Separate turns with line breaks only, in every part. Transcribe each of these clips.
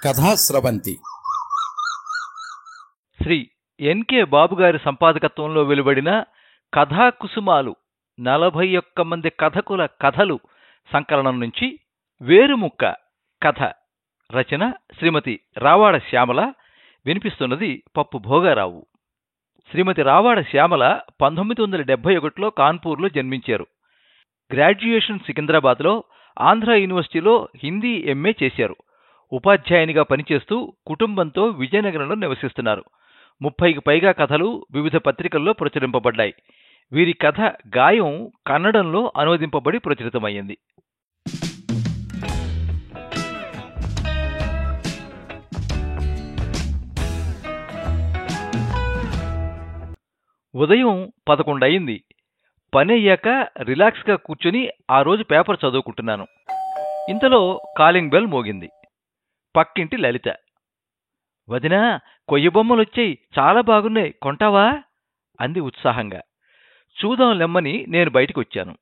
కథాస్రవంతి
శ్రీ ఎన్.కె. బాబుగారి సంపాదకత్వంలో వెలువడిన కథాకుసుమాలు 41 మంది కథకుల కథలు సంకలనం నుంచి వేరుముక్క కథ రచన శ్రీమతి రావాడ శ్యామల. వినిపిస్తున్నది పప్పు భోగారావు. శ్రీమతి రావాడ శ్యామల 1971లో కాన్పూర్లో జన్మించారు. గ్రాడ్యుయేషన్ సికింద్రాబాద్లో, ఆంధ్ర యూనివర్సిటీలో హిందీ ఎంఏ చేశారు. ఉపాధ్యాయునిగా పనిచేస్తూ కుటుంబంతో విజయనగరంలో నివసిస్తున్నారు. 30కి పైగా కథలు వివిధ పత్రికల్లో ప్రచురింపబడ్డాయి. వీరి కథ గాయం కన్నడంలో అనువదింపబడి ప్రచురితమైంది. ఉదయం 11 అయింది. పని అయ్యాక రిలాక్స్గా కూర్చుని ఆ రోజు పేపర్ చదువుకుంటున్నాను. ఇంతలో కాలింగ్ బెల్ మోగింది. పక్కింటి లలిత. వదినా, కొయ్య బొమ్మలొచ్చాయి, చాలా బాగున్నాయి, కొంటావా అంది ఉత్సాహంగా. చూదాం లెమ్మని నేను బయటికొచ్చాను.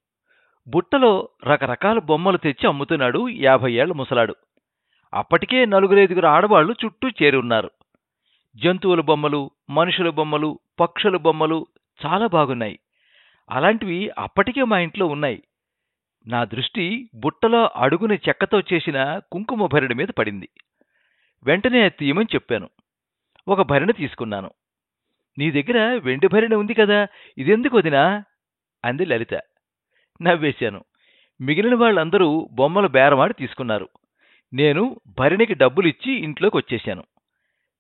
బుట్టలో రకరకాల బొమ్మలు తెచ్చి అమ్ముతున్నాడు 50 ఏళ్ల ముసలాడు. అప్పటికే 4-5 ఆడవాళ్లు చుట్టూ చేరి ఉన్నారు. జంతువుల బొమ్మలు, మనుషుల బొమ్మలు, పక్షుల బొమ్మలు చాలా బాగున్నాయి. అలాంటివి అప్పటికే మా ఇంట్లో ఉన్నాయి. నా దృష్టి బుట్టలో అడుగున చెక్కతో చేసిన కుంకుమ భరిణి మీద పడింది. వెంటనే తీయమని చెప్పాను. ఒక భరిణి తీసుకున్నాను. నీ దగ్గర వెండి భరిణి ఉంది కదా, ఇదెందుకు వదినా అంది లలిత. నవ్వేశాను. మిగిలిన వాళ్ళందరూ బొమ్మల బేరమాడి తీసుకున్నారు. నేను భరిణికి డబ్బులిచ్చి ఇంట్లోకి వచ్చేశాను.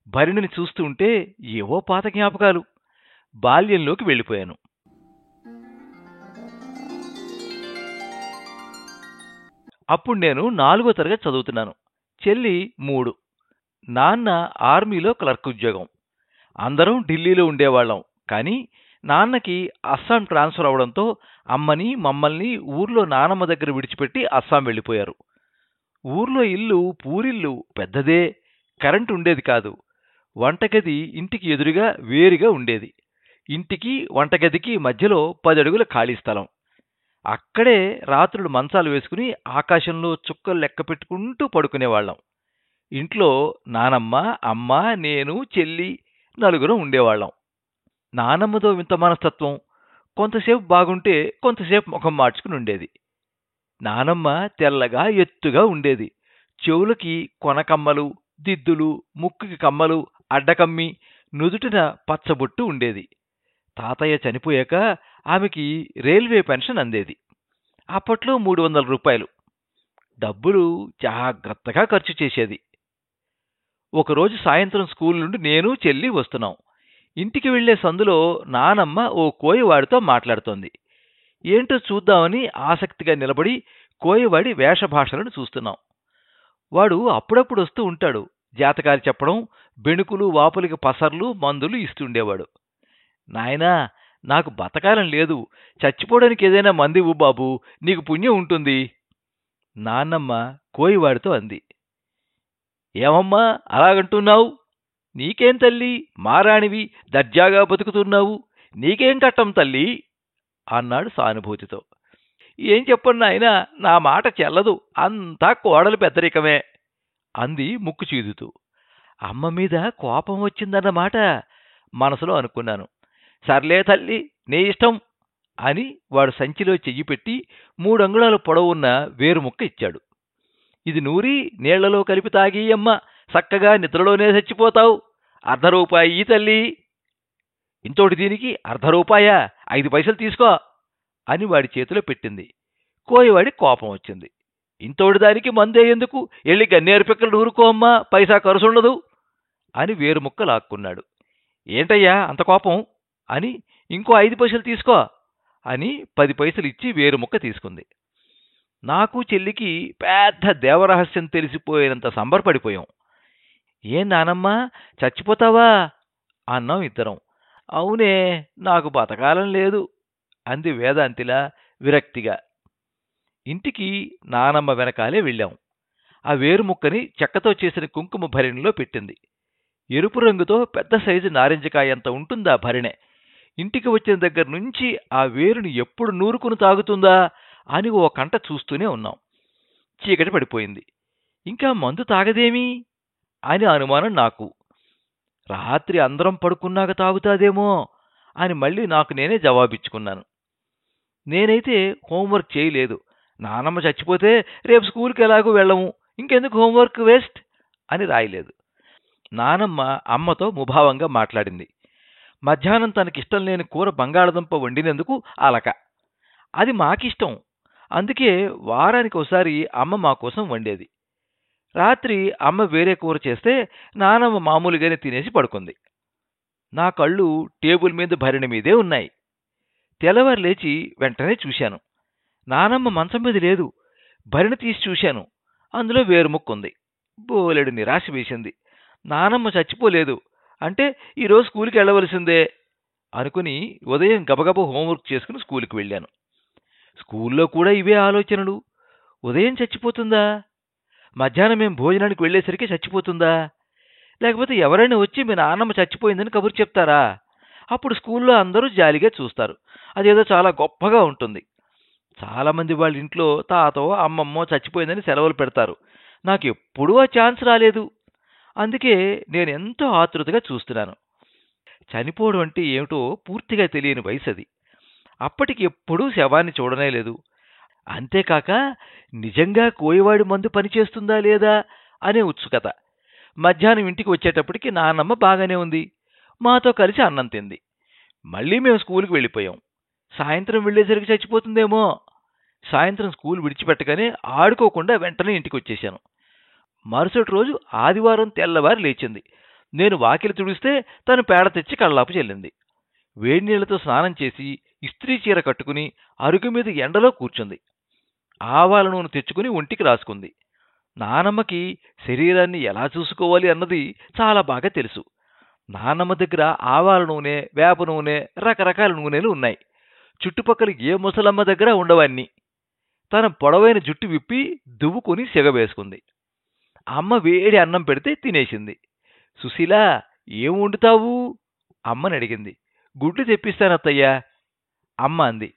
భరిణిని చూస్తూ ఉంటే ఏవో పాత జ్ఞాపకాలు. బాల్యంలోకి వెళ్ళిపోయాను. అప్పుడు నేను 4వ తరగతి చదువుతున్నాను. చెల్లి 3. నాన్న ఆర్మీలో క్లర్క్ ఉద్యోగం. అందరం ఢిల్లీలో ఉండేవాళ్లం. కానీ నాన్నకి అస్సాం ట్రాన్స్ఫర్ అవడంతో అమ్మని మమ్మల్ని ఊర్లో నానమ్మ దగ్గర విడిచిపెట్టి అస్సాం వెళ్ళిపోయారు. ఊర్లో ఇల్లు పూరిల్లు, పెద్దదే. కరెంటు ఉండేది కాదు. వంటగది ఇంటికి ఎదురుగా వేరుగా ఉండేది. ఇంటికి వంటగదికి మధ్యలో 10 అడుగుల ఖాళీ స్థలం. అక్కడే రాత్రులు మంచాలు వేసుకుని ఆకాశంలో చుక్కలు లెక్క పెట్టుకుంటూ పడుకునేవాళ్లం. ఇంట్లో నానమ్మ, అమ్మ, నేను, చెల్లి 4 ఉండేవాళ్లం. నానమ్మతో వింత మనస్తత్వం. కొంతసేపు బాగుంటే కొంతసేపు ముఖం మార్చుకుని ఉండేది. నానమ్మ తెల్లగా ఎత్తుగా ఉండేది. చెవులకి కొనకమ్మలు, దిద్దులు, ముక్కుకి కమ్మలు, అడ్డకమ్మి, నుదుటిన పచ్చబొట్టు ఉండేది. తాతయ్య చనిపోయాక ఆమెకి రైల్వే పెన్షన్ అందేది. అప్పట్లో 300 రూపాయలు. డబ్బులు జాగ్రత్తగా ఖర్చు చేసేది. ఒకరోజు సాయంత్రం స్కూల్ నుండి నేను, చెల్లి వస్తున్నాం. ఇంటికి వెళ్లే సందులో నానమ్మ ఓ కోయవాడితో మాట్లాడుతోంది. ఏంటో చూద్దామని ఆసక్తిగా నిలబడి కోయవాడి వేషభాషలను చూస్తున్నాం. వాడు అప్పుడప్పుడు వస్తూ ఉంటాడు. జాతకాలు చెప్పడం, బెణుకులు వాపులకి పసర్లు, మందులు ఇస్తుండేవాడు. నాయనా, నాకు బతకాలం లేదు, చచ్చిపోవడానికి ఏదైనా మందివ్వు బాబు, నీకు పుణ్యం ఉంటుంది నాన్నమ్మ కోయివాడితో అంది. ఏమమ్మా అలాగంటున్నావు? నీకేం తల్లి, మారాణివి, దర్జాగా బతుకుతున్నావు, నీకేం కట్టం తల్లి అన్నాడు సానుభూతితో. ఏం చెప్పండి నాయనా, నా మాట చెల్లదు, అంతా కోడలు పెద్దరికమే అంది ముక్కు చీదుతూ. అమ్మ మీద కోపం వచ్చిందన్నమాట మనసులో అనుకున్నాను. సర్లే తల్లి, నీ ఇష్టం అని వాడు సంచిలో చెయ్యి పెట్టి 3 అంగుళాల పొడవున్న వేరుముక్క ఇచ్చాడు. ఇది నూరి నీళ్లలో కలిపి తాగీయమ్మ, చక్కగా నిద్రలోనే చచ్చిపోతావు. ₹1/2 ఈ తల్లి. ఇంతోటి దీనికి ₹1/2, 5 పైసలు తీసుకో అని వాడి చేతిలో పెట్టింది. కోయవాడి కోపం వచ్చింది. ఇంతోటి దానికి మందే ఎందుకు, ఎళ్ళి గన్నేరు పిక్కలు నూరుకో అమ్మా, పైసా ఖర్చుండదు అని వేరుముక్క లాక్కున్నాడు. ఏంటయ్యా అంత కోపం అని, ఇంకో 5 పైసలు తీసుకో అని 10 పైసలు ఇచ్చి వేరుముక్క తీసుకుంది. నాకు చెల్లికి పెద్ద దేవరహస్యం తెలిసిపోయినంత సంబరపడిపోయాం. ఏం నానమ్మా, చచ్చిపోతావా అన్నాం ఇద్దరం. అవునే, నాకు బతకాలం లేదు అంది వేదాంతిలా విరక్తిగా. ఇంటికి నానమ్మ వెనకాలే వెళ్ళాం. ఆ వేరుముక్కని చెక్కతో చేసిన కుంకుమ భరిణిలో పెట్టింది. ఎరుపు రంగుతో పెద్ద సైజు నారింజకాయంత ఉంటుందా భరిణె. ఇంటికి వచ్చిన దగ్గర నుంచి ఆ వేరుని ఎప్పుడు నూరుకుని తాగుతుందా అని ఓ కంట చూస్తూనే ఉన్నాం. చీకటి పడిపోయింది. ఇంకా మందు తాగదేమీ అని అనుమానం నాకు. రాత్రి అందరం పడుకున్నాక తాగుతాదేమో అని మళ్ళీ నాకు నేనే జవాబిచ్చుకున్నాను. నేనైతే హోంవర్క్ చేయలేదు. నానమ్మ చచ్చిపోతే రేపు స్కూల్కి ఎలాగూ వెళ్ళము, ఇంకెందుకు హోంవర్క్ వేస్ట్ అని రాయలేదు. నానమ్మ అమ్మతో ముభావంగా మాట్లాడింది. మధ్యాహ్నం తనకిష్టం లేని కూర బంగాళదుంప వండినందుకు అలక. అది మాకిష్టం, అందుకే వారానికి ఒకసారి అమ్మ మా కోసం వండేది. రాత్రి అమ్మ వేరే కూర చేస్తే నానమ్మ మామూలుగానే తినేసి పడుకుంది. నా కళ్ళు టేబుల్ మీద భరిణ మీదే ఉన్నాయి. తెల్లవారు లేచి వెంటనే చూశాను. నానమ్మ మంచం మీద లేదు. భరిణ తీసి చూశాను. అందులో వేరుముక్కుంది. బోలెడు నిరాశ వేసింది. నానమ్మ చచ్చిపోలేదు అంటే ఈరోజు స్కూల్కి వెళ్ళవలసిందే అనుకుని ఉదయం గబగబా హోంవర్క్ చేసుకుని స్కూల్కి వెళ్ళాను. స్కూల్లో కూడా ఇవే ఆలోచనలు. ఉదయం చచ్చిపోతుందా? మధ్యాహ్నం మేము భోజనానికి వెళ్ళేసరికి చచ్చిపోతుందా? లేకపోతే ఎవరైనా వచ్చి మీ నాన్నమ్మ చచ్చిపోయిందని కబురు చెప్తారా? అప్పుడు స్కూల్లో అందరూ జాలిగా చూస్తారు. అదేదో చాలా గొప్పగా ఉంటుంది. చాలామంది వాళ్ళ ఇంట్లో తాతో అమ్మమ్మో చచ్చిపోయిందని సెలవులు పెడతారు. నాకు ఎప్పుడూ ఆ ఛాన్స్ రాలేదు. అందుకే నేను ఎంతో ఆతృతగా చూస్తున్నాను. చనిపోవడం అంటే ఏమిటో పూర్తిగా తెలియని వయసు అది. అప్పటికి ఎప్పుడూ శవాన్ని చూడనే లేదు. అంతేకాక నిజంగా కోయవాడి మందు పనిచేస్తుందా లేదా అనే ఉత్సుకత. మధ్యాహ్నం ఇంటికి వచ్చేటప్పటికి నాన్నమ్మ బాగానే ఉంది. మాతో కలిసి అన్నం తింది. మళ్ళీ మేము స్కూల్కి వెళ్ళిపోయాం. సాయంత్రం వెళ్ళేసరికి చచ్చిపోతుందేమో. సాయంత్రం స్కూల్ విడిచిపెట్టగానే ఆడుకోకుండా వెంటనే ఇంటికి వచ్చేశాను. మరుసటి రోజు ఆదివారం తెల్లవారి లేచింది. నేను వాకిలి తుడిస్తే తను పేడ తెచ్చి కళ్ళాపు చెల్లింది. వేడి నీళ్లతో స్నానం చేసి ఇస్త్రీ చీర కట్టుకుని అరుగు మీద ఎండలో కూర్చుంది. ఆవాల నూనె తెచ్చుకుని ఒంటికి రాసుకుంది. నానమ్మకి శరీరాన్ని ఎలా చూసుకోవాలి అన్నది చాలా బాగా తెలుసు. నానమ్మ దగ్గర ఆవాల నూనె, వేప నూనె, రకరకాల నూనెలు ఉన్నాయి. చుట్టుపక్కల ఏ ముసలమ్మ దగ్గర ఉండవన్నీ. తన పొడవైన జుట్టు విప్పి దువ్వుకొని సెగవేసుకుంది. అమ్మ వేడి అన్నం పెడితే తినేసింది. సుశీలా, ఏం వండుతావు అమ్మని అడిగింది. గుడ్లు తెప్పిస్తానత్తయ్యా అమ్మ అంది.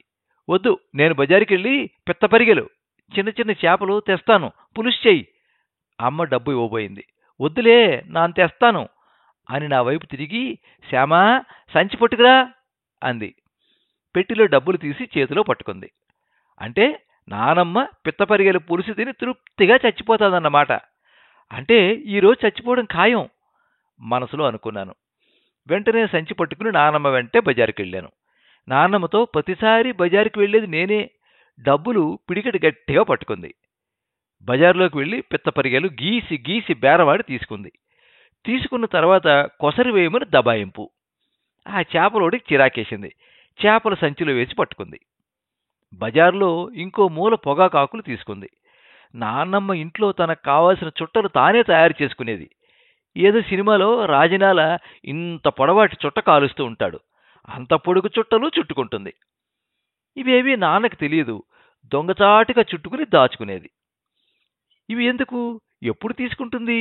వద్దు, నేను బజారుకెళ్ళి పిత్తపరిగెలు, చిన్న చిన్న చేపలు తెస్తాను, పులుసు చెయ్యి. అమ్మ డబ్బు ఇవ్వబోయింది. వద్దులే, నాను తెస్తాను అని నా వైపు తిరిగి, శ్యామా సంచి పట్టుకురా అంది. పెట్టిలో డబ్బులు తీసి చేతిలో పట్టుకుంది. అంటే నానమ్మ పిత్తపరిగెలు పులుసు తిని తృప్తిగా చచ్చిపోతాదన్నమాట. అంటే ఈరోజు చచ్చిపోవడం ఖాయం మనసులో అనుకున్నాను. వెంటనే సంచి పట్టుకుని నానమ్మ వెంటే బజారుకెళ్ళాను. నాన్నమ్మతో ప్రతిసారి బజారుకి వెళ్ళేది నేనే. డబ్బులు పిడికెడు గట్టిగా పట్టుకుంది. బజారులోకి వెళ్ళి పిత్తపరిగెలు గీసి గీసి బేరవాడి తీసుకుంది. తీసుకున్న తర్వాత కొసరి వేయమని దబాయింపు. ఆ చేపలోడికి చిరాకేసింది. చేపల సంచిలో వేసి పట్టుకుంది. బజారులో ఇంకో మూల పొగాకాకులు తీసుకుంది. నాన్నమ్మ ఇంట్లో తనకు కావాల్సిన చుట్టలు తానే తయారు చేసుకునేది. ఏదో సినిమాలో రాజనాల ఇంత పొడవాటి చుట్ట కాలుస్తూ ఉంటాడు. అంత పొడుగు చుట్టలు చుట్టుకుంటుంది. ఇవేవీ నాన్నకు తెలియదు. దొంగచాటుగా చుట్టుకుని దాచుకునేది. ఇవి ఎందుకు, ఎప్పుడు తీసుకుంటుంది?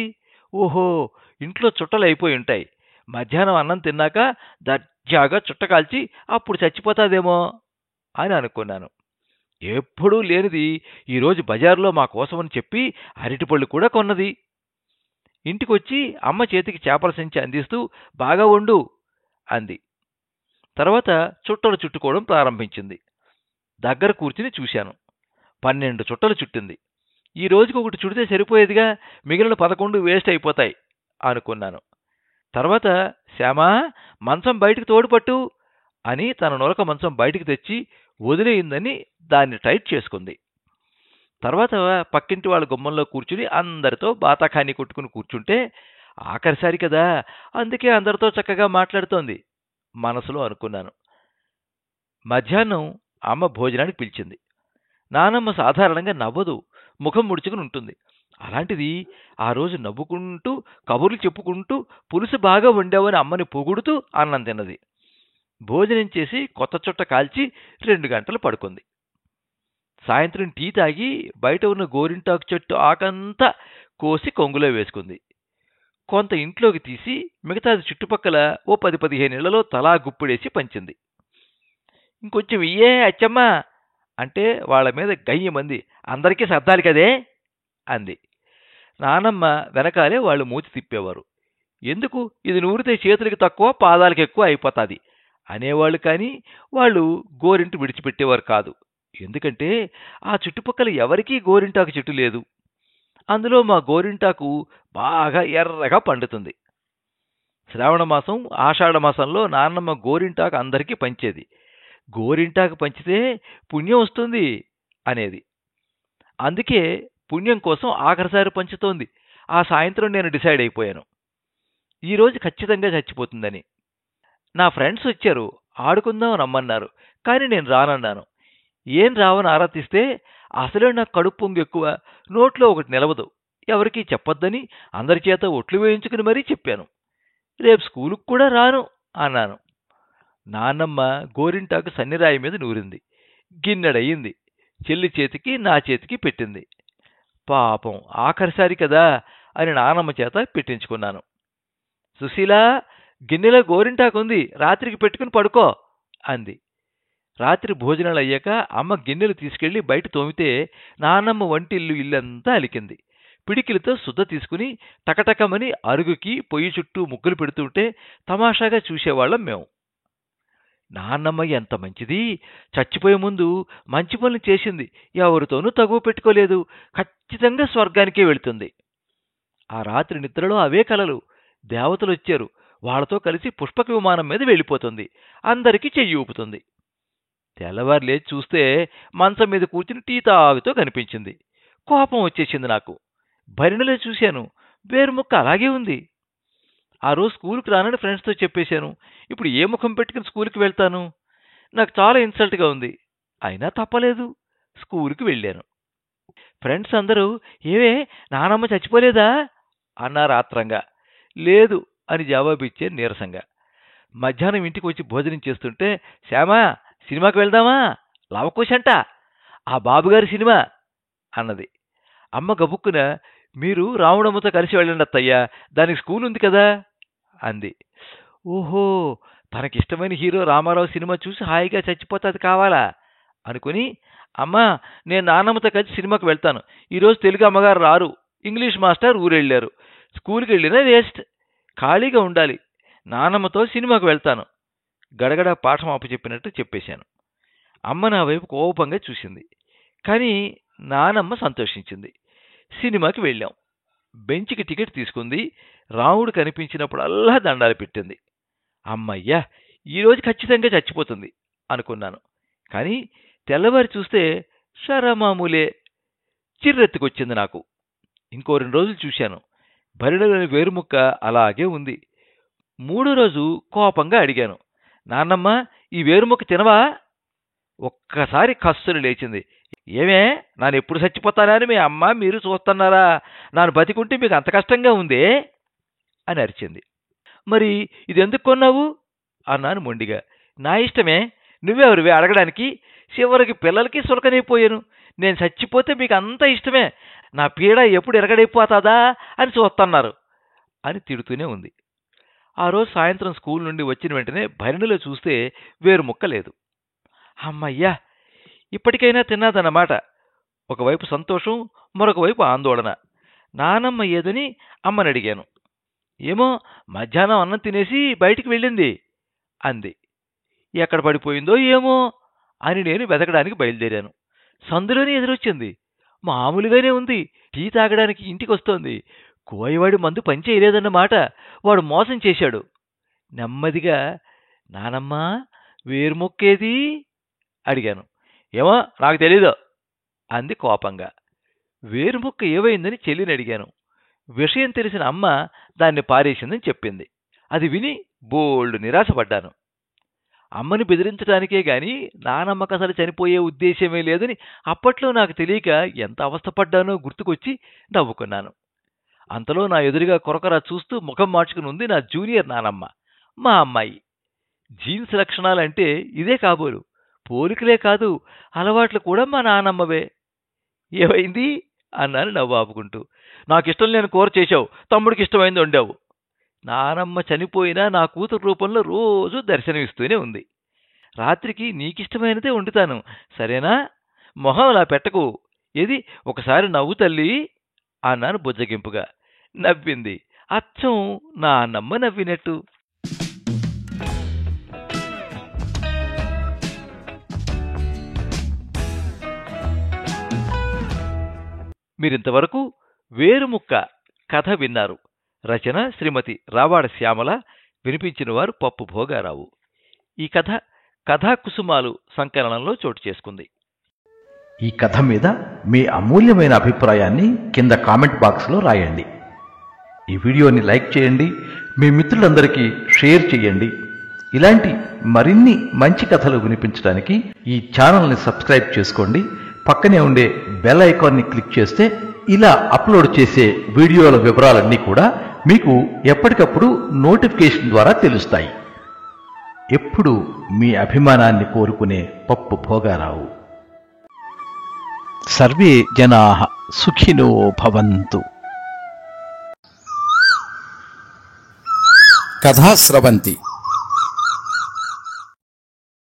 ఓహో, ఇంట్లో చుట్టలు అయిపోయి ఉంటాయి. మధ్యాహ్నం అన్నం తిన్నాక దర్జాగా చుట్ట కాల్చి అప్పుడు చచ్చిపోతాదేమో అని అనుకున్నాను. ఎప్పుడూ లేనిది ఈరోజు బజారులో మా కోసమని చెప్పి అరటిపళ్ళు కూడా కొన్నది. ఇంటికొచ్చి అమ్మ చేతికి చేపల సంచి అందిస్తూ బాగా వండు అంది. తర్వాత చుట్టలు చుట్టుకోవడం ప్రారంభించింది. దగ్గర కూర్చుని చూశాను. 12 చుట్టలు చుట్టింది. ఈ రోజుకి ఒకటి చుడితే సరిపోయేదిగా, మిగిలిన 11 వేస్ట్ అయిపోతాయి అనుకున్నాను. తర్వాత శ్యామా మంచం బయటికి తోడుపట్టు అని తన నొలక మంచం బయటికి తెచ్చి వదిలేయిందని దాన్ని టైట్ చేసుకుంది. తర్వాత పక్కింటి వాళ్ళ గుమ్మంలో కూర్చుని అందరితో బాతాఖానీ కొట్టుకుని కూర్చుంటే ఆఖరిసారి కదా, అందుకే అందరితో చక్కగా మాట్లాడుతోంది మనసులో అనుకున్నాను. మధ్యాహ్నం అమ్మ భోజనానికి పిలిచింది. నానమ్మ సాధారణంగా నవ్వదు, ముఖం ముడుచుకుని ఉంటుంది. అలాంటిది ఆ రోజు నవ్వుకుంటూ కబుర్లు చెప్పుకుంటూ పులుసు బాగా వండావని అమ్మని పొగుడుతూ అన్నం తిన్నది. భోజనం చేసి కొత్త చుట్ట కాల్చి 2 గంటలు పడుకుంది. సాయంత్రం టీ తాగి బయట ఉన్న గోరింటాకు చెట్టు ఆకంతా కోసి కొంగులో వేసుకుంది. కొంత ఇంట్లోకి తీసి మిగతాది చుట్టుపక్కల ఓ 10-15 ఇళ్లలో తలా గుప్పిడేసి పంచింది. ఇంకొంచెం ఇయ్యే అచ్చమ్మా అంటే వాళ్ళ మీద గయ్యమంది. అందరికీ సర్దాలి కదే అంది. నానమ్మ వెనకాలే వాళ్ళు మూతి తిప్పేవారు. ఎందుకు ఇది నూరితే చేతులకి తక్కువ పాదాలకు ఎక్కువ అయిపోతాది అనేవాళ్ళు, కానీ వాళ్ళు గోరింట విడిచిపెట్టేవారు కాదు. ఎందుకంటే ఆ చుట్టుపక్కల ఎవరికీ గోరింటాకు చెట్టు లేదు. అందులో మా గోరింటాకు బాగా ఎర్రగా పండుతుంది. శ్రావణ మాసం, ఆషాఢ మాసంలో నాన్నమ్మ గోరింటాకు అందరికీ పంచేది. గోరింటాకు పంచితే పుణ్యం వస్తుంది అనేది. అందుకే పుణ్యం కోసం ఆఖరిసారి పంచుతోంది. ఆ సాయంత్రం నేను డిసైడ్ అయిపోయాను, ఈరోజు ఖచ్చితంగా చచ్చిపోతుందని. నా ఫ్రెండ్స్ వచ్చారు, ఆడుకుందాం రమ్మన్నారు, కానీ నేను రానన్నాను. ఏం రావని ఆరా తీస్తే అసలే నాకు కడుపు పొంగు ఎక్కువ, నోట్లో ఒకటి నిలవదు. ఎవరికీ చెప్పొద్దని అందరి చేత ఒట్లు వేయించుకుని మరీ చెప్పాను. రేపు స్కూలుకు కూడా రాను అన్నాను. నాన్నమ్మ గోరింటాకు సన్నిరాయి మీద నూరింది. గిన్నెడయింది. చెల్లి చేతికి నా చేతికి పెట్టింది. పాపం ఆఖరిసారి కదా అని నాన్నమ్మ చేత పెట్టించుకున్నాను. సుశీల, గిన్నెలో గోరింటాకుంది, రాత్రికి పెట్టుకుని పడుకో అంది. రాత్రి భోజనాలు అయ్యాక అమ్మ గిన్నెలు తీసుకెళ్లి బయట తోమితే నాన్నమ్మ వంటిల్లు ఇల్లంతా అలికింది. పిడికిలతో శుద్ధ తీసుకుని టకటకమని అరుగుకి పొయ్యి చుట్టూ ముగ్గులు పెడుతుంటే తమాషాగా చూసేవాళ్ళం మేము. నాన్నమ్మ ఎంత మంచిది, చచ్చిపోయే ముందు మంచి పనులు చేసింది, ఎవరితోనూ తగువ పెట్టుకోలేదు, ఖచ్చితంగా స్వర్గానికే వెళుతుంది. ఆ రాత్రి నిద్రలో అవే కలలు. దేవతలొచ్చారు, వాళ్లతో కలిసి పుష్పక విమానం మీద వెళ్ళిపోతుంది, అందరికీ చెయ్యి ఊపుతుంది. తెల్లవారు లేచి చూస్తే మంచం మీద కూర్చుని టీ తాగుతూ కనిపించింది. కోపం వచ్చేసింది నాకు. భరిణిలో చూశాను, వేరుముక్క అలాగే ఉంది. ఆ రోజు స్కూల్కి రానని ఫ్రెండ్స్తో చెప్పేశాను. ఇప్పుడు ఏ ముఖం పెట్టుకుని స్కూల్కి వెళ్తాను? నాకు చాలా ఇన్సల్ట్గా ఉంది. అయినా తప్పలేదు, స్కూల్కి వెళ్ళాను. ఫ్రెండ్స్ అందరూ ఏవే నానమ్మ చచ్చిపోలేదా అన్నారు ఆత్రంగా. లేదు అని జవాబిచ్చాను నీరసంగా. మధ్యాహ్నం ఇంటికి వచ్చి భోజనం చేస్తుంటే, శ్యామా సినిమాకి వెళ్దామా, లవకుశంట, ఆ బాబుగారి సినిమా అన్నది. అమ్మ గబుక్కున, మీరు రాముడమ్మతో కలిసి వెళ్ళండి అత్తయ్యా, దానికి స్కూల్ ఉంది కదా అంది. ఓహో, తనకిష్టమైన హీరో రామారావు సినిమా చూసి హాయిగా చచ్చిపోతుంది కావాలా అనుకుని, అమ్మా నేను నాన్నమ్మతో కలిసి సినిమాకి వెళ్తాను, ఈరోజు తెలుగు అమ్మగారు రారు, ఇంగ్లీష్ మాస్టర్ ఊరెళ్ళారు, స్కూల్కి వెళ్ళినా వేస్ట్, ఖాళీగా ఉండాలి, నాన్నమ్మతో సినిమాకి వెళ్తాను గడగడ పాఠం అప్పచెప్పినట్టు చెప్పేశాను. అమ్మ నా వైపు కోపంగా చూసింది, కానీ నానమ్మ సంతోషించింది. సినిమాకి వెళ్ళాం. బెంచ్కి టికెట్ తీసుకుంది. రాముడు కనిపించినప్పుడల్లా దండాలు పెట్టింది. అమ్మయ్యా, ఈరోజు ఖచ్చితంగా చచ్చిపోతుంది అనుకున్నాను. కానీ తెల్లవారి చూస్తే షరమామూలే. చిర్రెత్తుకొచ్చింది నాకు. ఇంకో 2 రోజులు చూశాను. భరిణలోని వేరుముక్క అలాగే ఉంది. 3వ రోజు కోపంగా అడిగాను, నాన్నమ్మ ఈ వేరుముక్క తినవా? ఒక్కసారి కస్సులు లేచింది. ఏమే, నాను ఎప్పుడు చచ్చిపోతానా అని మీ అమ్మ మీరు చూస్తున్నారా? నాను బతికుంటే మీకు అంత కష్టంగా ఉందే అని అరిచింది. మరి ఇది ఎందుకు కొన్నావు అన్నాను మొండిగా. నా ఇష్టమే, నువ్వెవరివే అడగడానికి? చివరికి పిల్లలకి సులకనైపోయాను. నేను చచ్చిపోతే మీకు అంత ఇష్టమే, నా పీడ ఎప్పుడు ఎరగడైపోతాదా అని చూస్తున్నారు అని తిడుతూనే ఉంది. ఆ రోజు సాయంత్రం స్కూల్ నుండి వచ్చిన వెంటనే భరిణిలో చూస్తే వేరుముక్క లేదు. అమ్మయ్యా, ఇప్పటికైనా తిన్నాదన్నమాట. ఒకవైపు సంతోషం, మరొక వైపు ఆందోళన. నానమ్మ ఏదని అమ్మని అడిగాను. ఏమో, మధ్యాహ్నం అన్నం తినేసి బయటికి వెళ్ళింది అంది. ఎక్కడ పడిపోయిందో ఏమో అని నేను వెతకడానికి బయలుదేరాను. సందులోనే ఎదురొచ్చింది. మామూలుగానే ఉంది. టీ తాగడానికి ఇంటికి వస్తోంది. కోయవాడి మందు పనిచేయలేదన్నమాట. వాడు మోసం చేశాడు. నెమ్మదిగా, నానమ్మా వేరుముక్కేది అడిగాను. ఏమో నాకు తెలీదు అంది కోపంగా. వేరుముక్క ఏవైందని చెల్లిని అడిగాను. విషయం తెలిసిన అమ్మ దాన్ని పారేసిందని చెప్పింది. అది విని బోల్డ్ నిరాశపడ్డాను. అమ్మని బెదిరించడానికే గాని నానమ్మకు అసలు చనిపోయే ఉద్దేశమే లేదని అప్పట్లో నాకు తెలియక ఎంత అవస్థపడ్డానో గుర్తుకొచ్చి నవ్వుకున్నాను. అంతలో నా ఎదురుగా కొరకొర చూస్తూ ముఖం మార్చుకుని ఉంది నా జూనియర్ నానమ్మ, మా అమ్మాయి. జీన్స్ లక్షణాలంటే ఇదే కాబోలు. పోలికలే కాదు, అలవాట్లు కూడా మా నానమ్మవే. ఏమైంది అన్నాను నవ్వు ఆపుకుంటూ. నాకిష్టం లేని కూర చేశావు, తమ్ముడికి ఇష్టమైంది వండావు. నానమ్మ చనిపోయినా నా కూతురు రూపంలో రోజూ దర్శనమిస్తూనే ఉంది. రాత్రికి నీకిష్టమైనదే వండుతాను, సరేనా? మొహం అలా పెట్టకు. ఏది ఒకసారి నవ్వు తల్లి అన్నాను బుజ్జగింపుగా. నవ్వింది. అచ్చం నాన్నమ్మ నవ్వినట్టు. మీరింతవరకు వేరుముక్క కథ విన్నారు. రచన శ్రీమతి రావాడ శ్యామల. వినిపించిన వారు పప్పు భోగారావు. ఈ కథ కథాకుసుమాలు సంకలనంలో చోటు చేసుకుంది.
ఈ కథ మీద మీ అమూల్యమైన అభిప్రాయాన్ని కింద కామెంట్ బాక్స్లో రాయండి. ఈ వీడియోని లైక్ చేయండి, మీ మిత్రులందరికీ షేర్ చేయండి. ఇలాంటి మరిన్ని మంచి కథలు వినిపించడానికి ఈ ఛానల్ని సబ్స్క్రైబ్ చేసుకోండి. పక్కనే ఉండే బెల్ ఐకాన్ని క్లిక్ చేస్తే ఇలా అప్లోడ్ చేసే వీడియోల వివరాలన్నీ కూడా మీకు ఎప్పటికప్పుడు నోటిఫికేషన్ ద్వారా తెలుస్తాయి. ఎప్పుడు మీ అభిమానాన్ని కోరుకునే పప్పు భోగారావు. సర్వే జనాః సుఖినో భవంతు.
కథా స్రవంతి